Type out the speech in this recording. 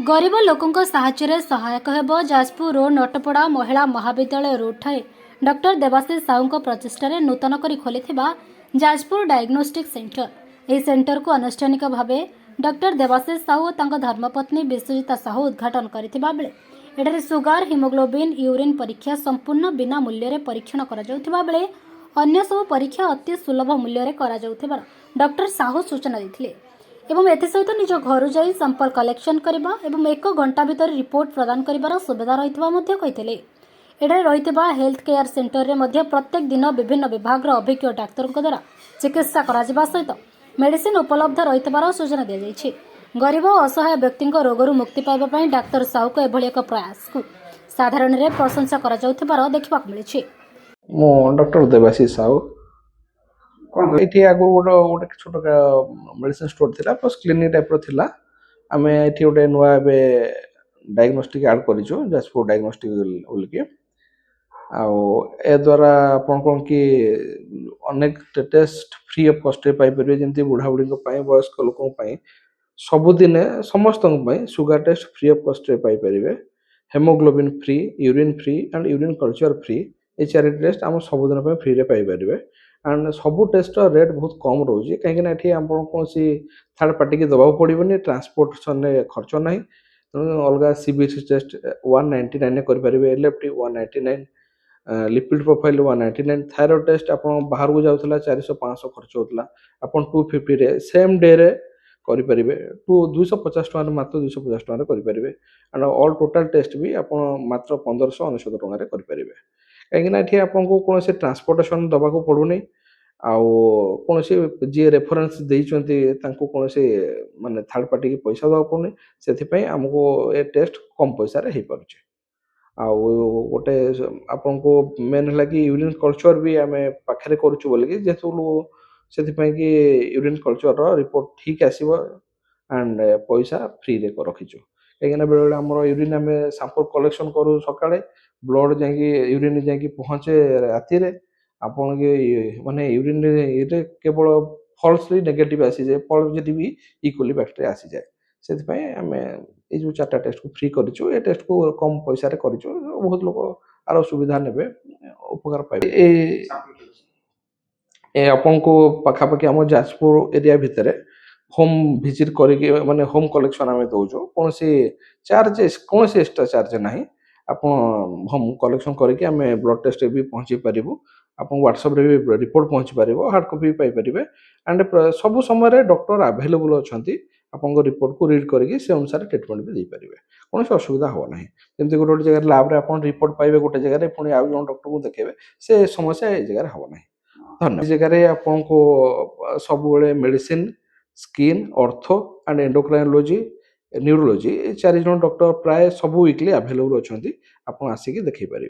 गरीब लोकों साहाय्य सहायक हेब जाजपुर रोड नटपड़ा महिला महाविद्यालय रोड ठारे डॉक्टर देवाशीष साहू प्रचेषार नूतन कर खोली जाजपुर डायग्नोस्टिक सेंटर। यह सेंटर को आनुष्ठानिक भाव डॉक्टर देवाशीष साहू और धर्मपत्नी विश्वजिता साहू उद्घाटन करथिबा बेले एठारे सुगार हिमोग्लोबिन यूरिन परीक्षा संपूर्ण बिना मूल्य परीक्षण कर अन्य सब परीक्षा अति सुलभ मूल्य डॉक्टर साहू सूचना देते एवं एसत निज घर जा सैंपल कलेक्शन करने और 1 घंटा भीतर रिपोर्ट प्रदान कर सुविधा रही एठारे हेल्थ केयर सेंटर में प्रत्येक दिन विभिन्न विभाग अभिज्ञ डाक्तर द्वारा चिकित्सा सहित मेडिसिन उपलब्ध रही सूचना दी जाइए। गरीब और असहाय व्यक्ति रोगरू मुक्ति पाइबा डाक्तर साहू को एभली एक प्रयास को साधारण प्रशंसा देखा मिली। डॉक्टर देवाशीष साहू ये आगु गोटे छोट मेडिसिन स्टोर थिला प्लस क्लिनिक टाइप रो थिला। आमे एठी गोटे नुआ बे डायग्नोस्टिक ऐड करिचो जाजपुर डायग्नोस्टिक बोलके ए द्वारा आपन कोन कि अनेक टेस्ट फ्री ऑफ कॉस्ट पाई परिबे जेंति बुढ़ा बुढ़ी को पाई वयस्क लोकों पाई सबुदिन समस्त sugar test free of cost पाई परिबे haemoglobin free urine free and urine culture free ये 4 टेस्ट आम सबुदिन फ्री रे पाई परिबे एंड सबू टेस्ट रेट बहुत कम रोचे कहीं कौन थर्ड पार्टी की दबा पड़ोनी ट्रांसपोर्टेशन खर्च ना अलग सीबीसी टेस्ट 199 करेंगे LFT 199 lipid profile 199 thyroid test आप बाहर को जाऊला 400-500 खर्च होता आप 250 रे सेम डे रे करेंगे 250 टकर मात्र 250 टकर करेंगे एंड ऑल टोटाल टेस्ट भी आप मात्र 1599 टकर करेंगे कहीं आपको कौन से ट्रांसपोर्टेशन दबाक पड़ूनी कौन जी रेफरेंस देती कौन से माने थर्ड पार्टी की पैसा दवा पड़ूनी से आमको ये टेस्ट कम पैसा हो पारे गोटे आपन को मेन है कि यूरिन कल्चर भी आम पाखे करूँ बोलिकी जेहेतु से यूरिन कल्चर रिपोर्ट ठीक आसो एंड पैसा फ्री रे रखीचु कहीं बेले आम यूरिन आम सैंपल कलेक्शन करूँ सकाळे ब्लड जा यूरिन जा पहुँचे राति आपन के माने यूरिन ये केवल फॉल्सली नेगेटिव आसी जाए पॉजिटिव इक्वली बैक्टेरिया आसी जाए से आम ये जो 4टा टेस्ट को फ्री करूँ ये टेस्ट को कम पैसा करूँ बहुत लोग आर सुविधा ने उपकार पाए आपन को पाखापाखि आम जाजपुर एरिया भितर होम विजिट करके माने होम कलेक्शन आम दौचु कौन चार्जेस कौन एक्सट्रा चार्ज ना आप होम कलेक्शन करके आम ब्लड टेस्ट भी पहुँची पारू आप व्हाट्सएप रे भी रिपोर्ट पहुँची पार हार्ड कॉपी पाइपर एंड सब समय डॉक्टर अवेलेबल अच्छा आपको रिपोर्ट को रीड करके से अनुसार ट्रिटमेंट भी देपारे कौन असुविधा हो ना जमी गोटे गोटे जगह लैब रे आप रिपोर्ट पाइबे गोटे जगह पुणी आउ जन डॉक्टर को देखेबे से समस्या ये जगह हो ना धन्यवाद जगह आपको सब medicine skin ortho and endocrinology neurology ये 4 जन डॉक्टर प्राय सब वीकली अवेलेबल अच्छा आप आसिक देखी पारे।